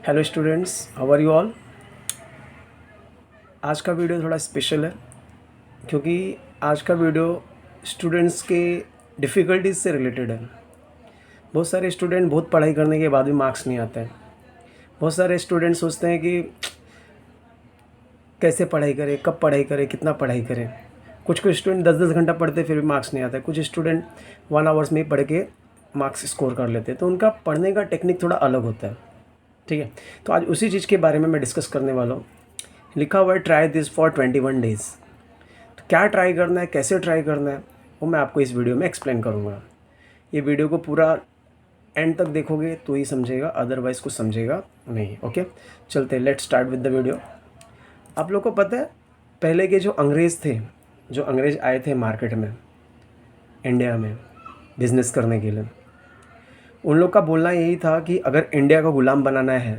Hello students, how are you all. आज का video थोड़ा स्पेशल है क्योंकि आज का वीडियो स्टूडेंट्स के डिफ़िकल्टीज से रिलेटेड है। बहुत सारे स्टूडेंट बहुत पढ़ाई करने के बाद भी मार्क्स नहीं आते हैं। बहुत सारे स्टूडेंट सोचते हैं कि कैसे पढ़ाई करें, कब पढ़ाई करें, कितना पढ़ाई करें। कुछ कुछ स्टूडेंट 10-10 घंटा पढ़ते फिर भी मार्क्स नहीं आता है। कुछ स्टूडेंट 1 आवर्स में ही पढ़ के मार्क्स स्कोर कर लेते हैं। तो उनका पढ़ने का टेक्निक थोड़ा अलग होता है। ठीक है, तो आज उसी चीज़ के बारे में मैं डिस्कस करने वाला हूँ। लिखा हुआ है ट्राई दिस फॉर 21 डेज़। तो क्या ट्राई करना है, कैसे ट्राई करना है, वो मैं आपको इस वीडियो में एक्सप्लेन करूँगा। ये वीडियो को पूरा एंड तक देखोगे तो ही समझेगा, अदरवाइज़ कुछ समझेगा नहीं। ओके, चलते हैं, let's start with the video. आप लोग को पता है पहले के जो अंग्रेज़ थे, जो अंग्रेज़ आए थे मार्केट में, इंडिया में बिज़नेस करने के लिए, उन लोग का बोलना यही था कि अगर इंडिया को ग़ुलाम बनाना है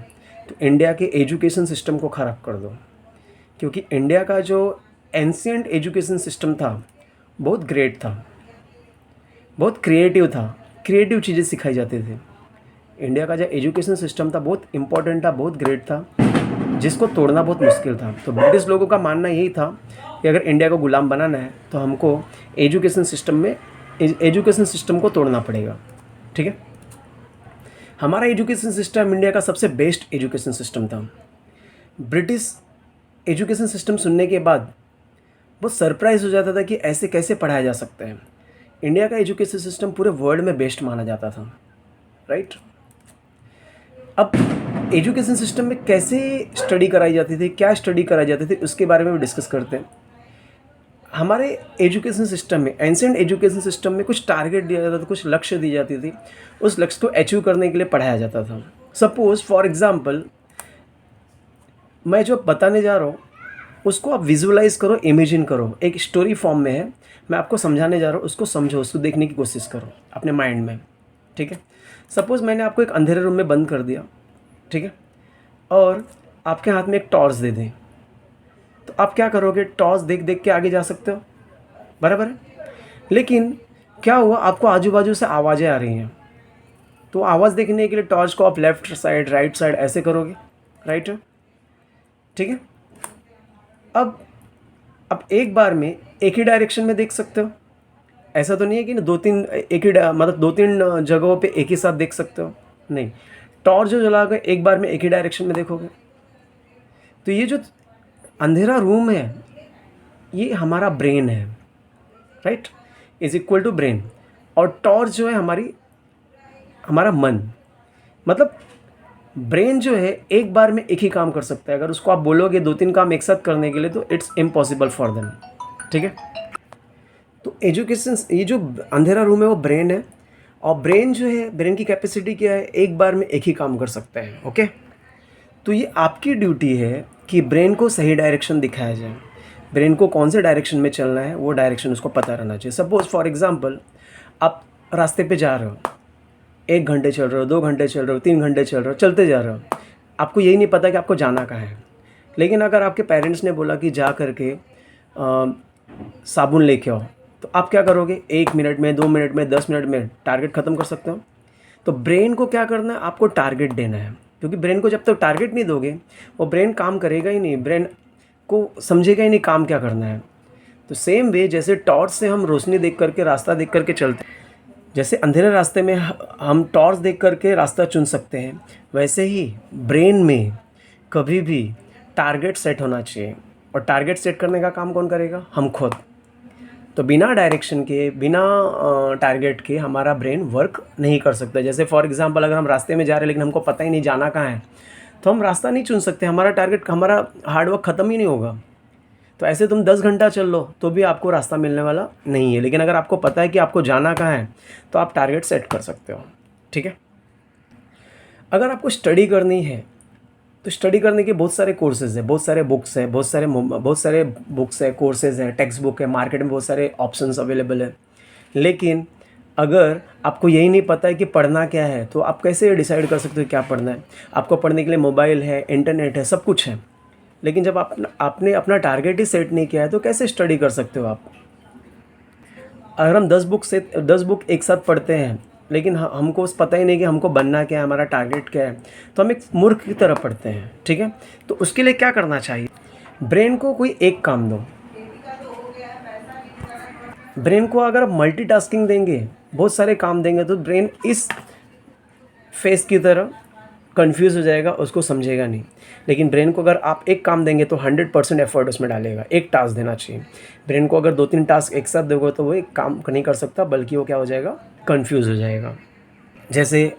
तो इंडिया के एजुकेशन सिस्टम को ख़राब कर दो। क्योंकि इंडिया का जो एंशिएंट एजुकेशन सिस्टम था बहुत ग्रेट था, बहुत क्रिएटिव था, क्रिएटिव चीज़ें सिखाई जाती थी। इंडिया का जो एजुकेशन सिस्टम था बहुत इम्पोर्टेंट था, बहुत ग्रेट था, जिसको तोड़ना बहुत मुश्किल था। तो ब्रिटिश लोगों का मानना यही था कि अगर इंडिया को ग़ुलाम बनाना है तो हमको एजुकेशन सिस्टम को तोड़ना पड़ेगा। ठीक है, हमारा एजुकेशन सिस्टम इंडिया का सबसे बेस्ट एजुकेशन सिस्टम था। ब्रिटिश एजुकेशन सिस्टम सुनने के बाद बहुत सरप्राइज़ हो जाता था कि ऐसे कैसे पढ़ाया जा सकता है। इंडिया का एजुकेशन सिस्टम पूरे वर्ल्ड में बेस्ट माना जाता था, राइट। अब एजुकेशन सिस्टम में कैसे स्टडी कराई जाती थी, क्या स्टडी कराई जाती थी, उसके बारे में भी डिस्कस करते हैं। हमारे एजुकेशन सिस्टम में, एंशिएंट एजुकेशन सिस्टम में कुछ टारगेट दिया जाता था, कुछ लक्ष्य दी जाती थी। उस लक्ष्य को अचीव करने के लिए पढ़ाया जाता था। सपोज़ फॉर एग्ज़ाम्पल, मैं जो बताने जा रहा हूँ उसको आप विजुअलाइज़ करो, इमेजिन करो। एक स्टोरी फॉर्म में है, मैं आपको समझाने जा रहा हूँ, उसको समझो, उसको देखने की कोशिश करो अपने माइंड में। ठीक है, सपोज़ मैंने आपको एक अंधेरे रूम में बंद कर दिया, ठीक है, और आपके हाथ में एक टॉर्च दे दें, तो आप क्या करोगे? टॉर्च देख देख के आगे जा सकते हो, बराबर है। लेकिन क्या हुआ, आपको आजू बाजू से आवाज़ें आ रही हैं, तो आवाज़ देखने के लिए टॉर्च को आप लेफ़्ट साइड, राइट साइड ऐसे करोगे, राइट है, ठीक है। अब एक बार में एक ही डायरेक्शन में देख सकते हो। ऐसा तो नहीं है कि ना मतलब दो तीन जगहों पे एक ही साथ देख सकते हो, नहीं। टॉर्च जो जला कर एक बार में एक ही डायरेक्शन में देखोगे। तो ये जो अंधेरा रूम है ये हमारा ब्रेन है, right, is equal to brain. और टॉर्च जो है हमारा मन। मतलब ब्रेन जो है एक बार में एक ही काम कर सकता है। अगर उसको आप बोलोगे 2-3 काम एक साथ करने के लिए तो इट्स इम्पॉसिबल फॉर देम। ठीक है, तो एजुकेशन, ये जो अंधेरा रूम है वो ब्रेन है। और ब्रेन जो है, ब्रेन की कैपेसिटी क्या है? एक बार में एक ही काम कर सकता है। ओके, तो ये आपकी ड्यूटी है कि ब्रेन को सही डायरेक्शन दिखाया जाए। ब्रेन को कौन से डायरेक्शन में चलना है वो डायरेक्शन उसको पता रहना चाहिए। सपोज़ फॉर एग्ज़ाम्पल, आप रास्ते पे जा रहे हो, 1 घंटे चल रहे हो, 2 घंटे चल रहे हो, 3 घंटे चल रहे हो, चलते जा रहे हो, आपको यही नहीं पता कि आपको जाना कहाँ है। लेकिन अगर आपके पेरेंट्स ने बोला कि जा करके साबुन लेके आओ, तो आप क्या करोगे? 1 मिनट में, 2 मिनट में, 10 मिनट में टारगेट ख़त्म कर सकते हो। तो ब्रेन को क्या करना है? आपको टारगेट देना है। क्योंकि ब्रेन को जब तक टारगेट नहीं दोगे वो ब्रेन काम करेगा ही नहीं, ब्रेन को समझेगा ही नहीं काम क्या करना है। तो सेम वे, जैसे टॉर्च से हम रोशनी देख करके, रास्ता देख करके चलते हैं, जैसे अंधेरे रास्ते में हम टॉर्च देख करके रास्ता चुन सकते हैं, वैसे ही ब्रेन में कभी भी टारगेट सेट होना चाहिए। और टारगेट सेट करने का काम कौन करेगा? हम खुद। तो बिना डायरेक्शन के, बिना टारगेट के हमारा ब्रेन वर्क नहीं कर सकता। जैसे फॉर एग्जांपल, अगर हम रास्ते में जा रहे हैं लेकिन हमको पता ही नहीं जाना कहाँ है, तो हम रास्ता नहीं चुन सकते, हमारा टारगेट, हमारा हार्डवर्क ख़त्म ही नहीं होगा। तो ऐसे तुम 10 घंटा चल लो तो भी आपको रास्ता मिलने वाला नहीं है। लेकिन अगर आपको पता है कि आपको जाना कहाँ है तो आप टारगेट सेट कर सकते हो। ठीक है, अगर आपको स्टडी करनी है तो स्टडी करने के बहुत सारे कोर्सेज़ हैं, बहुत सारे बुक्स हैं, बहुत सारे बुक्स है, कोर्सेज़ हैं, टेक्स्ट बुक है, मार्केट में बहुत सारे ऑप्शंस अवेलेबल है। लेकिन अगर आपको यही नहीं पता है कि पढ़ना क्या है, तो आप कैसे डिसाइड कर सकते हो क्या पढ़ना है? आपको पढ़ने के लिए मोबाइल है, इंटरनेट है, सब कुछ है। लेकिन जब आपने अपना टारगेट ही सेट नहीं किया है तो कैसे स्टडी कर सकते हो आप? अगर हम 10 बुक एक साथ पढ़ते हैं लेकिन हमको पता ही नहीं कि हमको बनना क्या है, हमारा टारगेट क्या है, तो हम एक मूर्ख की तरह पढ़ते हैं। ठीक है, तो उसके लिए क्या करना चाहिए, ब्रेन को कोई एक काम दो। ब्रेन को अगर आप मल्टीटास्किंग देंगे, बहुत सारे काम देंगे, तो ब्रेन इस फेस की तरह कंफ्यूज हो जाएगा, उसको समझेगा नहीं। लेकिन ब्रेन को अगर आप एक काम देंगे तो 100% एफर्ट उसमें डालेगा। एक टास्क देना चाहिए ब्रेन को। अगर 2-3 टास्क एक साथ दोगे तो वो एक काम नहीं कर सकता, बल्कि वो क्या हो जाएगा, कंफ्यूज हो जाएगा। जैसे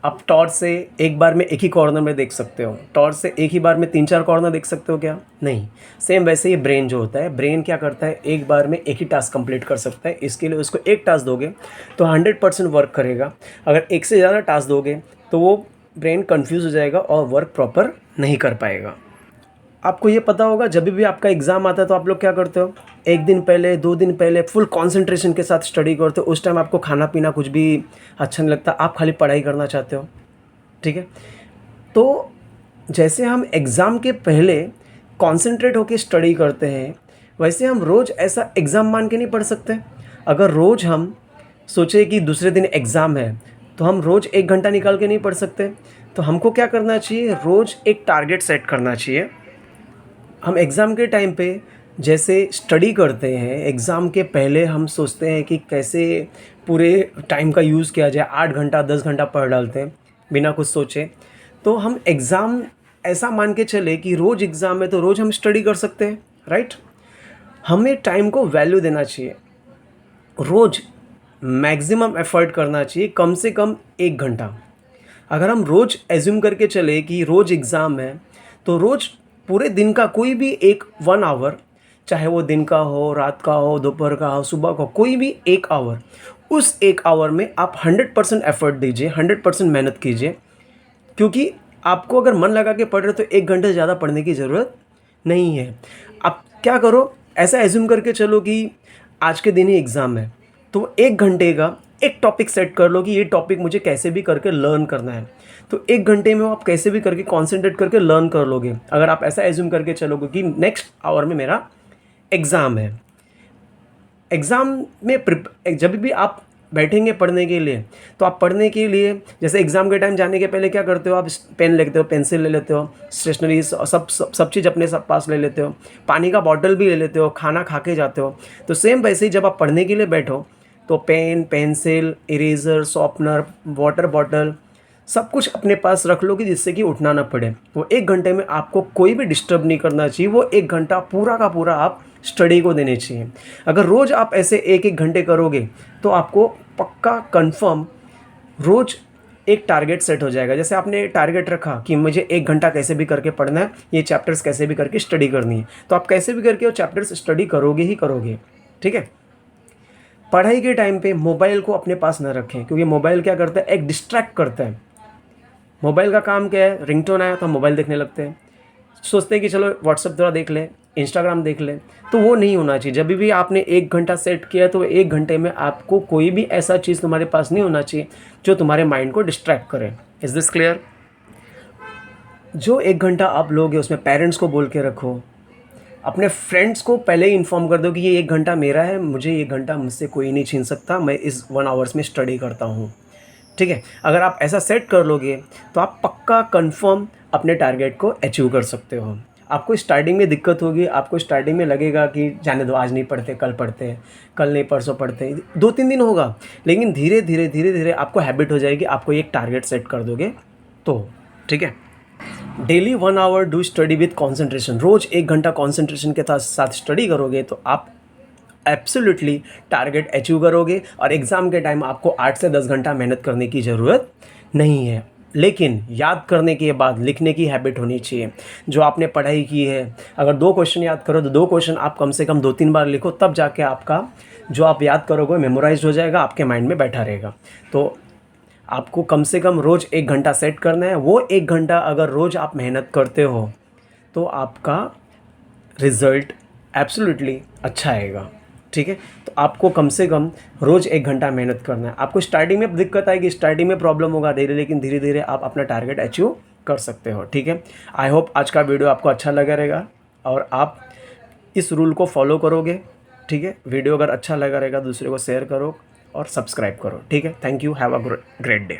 आप टॉर्च से एक बार में एक ही कॉर्नर में देख सकते हो, टॉर्च से एक ही बार में 3-4 कॉर्नर देख सकते हो क्या? नहीं। सेम वैसे ही ब्रेन जो होता है, ब्रेन क्या करता है, एक बार में एक ही टास्क कंप्लीट कर सकता है। इसके लिए उसको एक टास्क दोगे तो 100% वर्क करेगा। अगर एक से ज़्यादा टास्क दोगे तो वो ब्रेन कंफ्यूज हो जाएगा और वर्क प्रॉपर नहीं कर पाएगा। आपको ये पता होगा, जब भी आपका एग्ज़ाम आता है तो आप लोग क्या करते हो, एक दिन पहले 2 दिन पहले फुल कंसंट्रेशन के साथ स्टडी करते हो। उस टाइम आपको खाना पीना कुछ भी अच्छा नहीं लगता, आप खाली पढ़ाई करना चाहते हो। ठीक है, तो जैसे हम एग्ज़ाम के पहले कंसंट्रेट होकर स्टडी करते हैं, वैसे हम रोज़ ऐसा एग्ज़ाम मान के नहीं पढ़ सकते। अगर रोज़ हम सोचे कि दूसरे दिन एग्ज़ाम है तो हम रोज़ 1 घंटा निकाल के नहीं पढ़ सकते। तो हमको क्या करना चाहिए, रोज़ एक टारगेट सेट करना चाहिए। हम एग्ज़ाम के टाइम पे जैसे स्टडी करते हैं, एग्ज़ाम के पहले हम सोचते हैं कि कैसे पूरे टाइम का यूज़ किया जाए, 8 घंटा 10 घंटा पढ़ डालते हैं बिना कुछ सोचे। तो हम एग्ज़ाम ऐसा मान के चले कि रोज़ एग्ज़ाम है तो रोज़ हम स्टडी कर सकते हैं, राइट। हमें टाइम को वैल्यू देना चाहिए, रोज़ मैक्सिमम एफ़र्ट करना चाहिए, कम से कम 1 घंटा। अगर हम रोज़ एज्यूम करके चले कि रोज़ एग्ज़ाम है तो रोज़ पूरे दिन का कोई भी एक 1 आवर, चाहे वो दिन का हो, रात का हो, दोपहर का हो, सुबह का हो, कोई भी 1 आवर, उस 1 आवर में आप 100% एफ़र्ट दीजिए, 100% मेहनत कीजिए। क्योंकि आपको अगर मन लगा के पढ़ रहे हो तो 1 घंटे से ज़्यादा पढ़ने की ज़रूरत नहीं है। आप क्या करो, ऐसा एज्यूम करके चलो कि आज के दिन ही एग्ज़ाम है, तो 1 घंटे का एक टॉपिक सेट कर लो कि ये टॉपिक मुझे कैसे भी करके लर्न करना है। तो 1 घंटे में आप कैसे भी करके कॉन्सेंट्रेट करके लर्न कर लोगे। अगर आप ऐसा एज्यूम करके चलोगे कि नेक्स्ट आवर में मेरा एग्ज़ाम है, एग्ज़ाम में जब भी आप बैठेंगे पढ़ने के लिए, तो आप पढ़ने के लिए जैसे एग्ज़ाम के टाइम जाने के पहले क्या करते हो, आप पेन लेते हो, पेंसिल ले लेते हो, स्टेशनरी सब चीज़ अपने सब पास ले लेते हो, पानी का बॉटल भी ले लेते हो, खाना खा के जाते हो। तो सेम वैसे ही जब आप पढ़ने के लिए बैठो तो pen, pencil, eraser, sharpener, water bottle सब कुछ अपने पास रख लो कि जिससे कि उठना ना पड़े। वो 1 घंटे में आपको कोई भी डिस्टर्ब नहीं करना चाहिए। वो 1 घंटा पूरा का पूरा आप स्टडी को देने चाहिए। अगर रोज़ आप ऐसे 1-1 घंटे करोगे तो आपको पक्का कन्फर्म रोज़ एक टारगेट सेट हो जाएगा। जैसे आपने टारगेट रखा कि मुझे 1 घंटा कैसे भी करके पढ़ना है, ये चैप्टर्स कैसे भी करके स्टडी करनी है, तो आप कैसे भी करके वो चैप्टर्स स्टडी करोगे ही करोगे। ठीक है, पढ़ाई के टाइम पे मोबाइल को अपने पास ना रखें, क्योंकि मोबाइल क्या करता है, एक डिस्ट्रैक्ट करता है। मोबाइल का काम क्या है, रिंगटोन आया तो हम मोबाइल देखने लगते हैं, सोचते हैं कि चलो व्हाट्सएप थोड़ा देख लें, इंस्टाग्राम देख लें। तो वो नहीं होना चाहिए। जब भी आपने 1 घंटा सेट किया तो 1 घंटे में आपको कोई भी ऐसा चीज़ तुम्हारे पास नहीं होना चाहिए जो तुम्हारे माइंड को डिस्ट्रैक्ट करे। Is this clear? जो 1 घंटा आप लोगे उसमें पेरेंट्स को बोल के रखो, अपने फ्रेंड्स को पहले ही इन्फॉर्म कर दो कि ये 1 घंटा मेरा है, मुझे 1 घंटा मुझसे कोई नहीं छीन सकता, मैं इस 1 आवर्स में स्टडी करता हूँ। ठीक है, अगर आप ऐसा सेट कर लोगे तो आप पक्का कंफर्म अपने टारगेट को अचीव कर सकते हो। आपको स्टार्टिंग में दिक्कत होगी, आपको स्टार्टिंग में लगेगा कि जाने दो, आज नहीं पढ़ते, कल पढ़ते हैं, कल नहीं परसों पढ़ते हैं, 2-3 दिन होगा, लेकिन धीरे धीरे आपको हैबिट हो जाएगी। आपको एक टारगेट सेट कर दोगे तो ठीक है। Daily 1 hour do study with concentration. रोज़ 1 घंटा कॉन्सेंट्रेशन के साथ स्टडी करोगे तो आप एब्सोल्युटली टारगेट अचीव करोगे और एग्ज़ाम के टाइम आपको 8 से 10 घंटा मेहनत करने की ज़रूरत नहीं है। लेकिन याद करने के बाद लिखने की हैबिट होनी चाहिए। जो आपने पढ़ाई की है, अगर 2 क्वेश्चन याद करो तो 2 क्वेश्चन आप कम से कम 2-3 बार लिखो, तब जाके आपका जो आप याद करोगे मेमोराइज हो जाएगा, आपके माइंड में बैठा रहेगा। तो आपको कम से कम रोज़ 1 घंटा सेट करना है। वो 1 घंटा अगर रोज़ आप मेहनत करते हो तो आपका रिज़ल्ट एब्सोल्युटली अच्छा आएगा। ठीक है, तो आपको कम से कम रोज़ 1 घंटा मेहनत करना है। आपको स्टार्टिंग में दिक्कत आएगी, स्टार्टिंग में प्रॉब्लम होगा धीरे, लेकिन धीरे धीरे आप अपना टारगेट अचीव कर सकते हो। ठीक है, आई होप आज का वीडियो आपको अच्छा लगा रहेगा और आप इस रूल को फॉलो करोगे। ठीक है, वीडियो अगर अच्छा लगा रहेगा दूसरे को शेयर करो और सब्सक्राइब करो, ठीक है। Thank you, have a great day.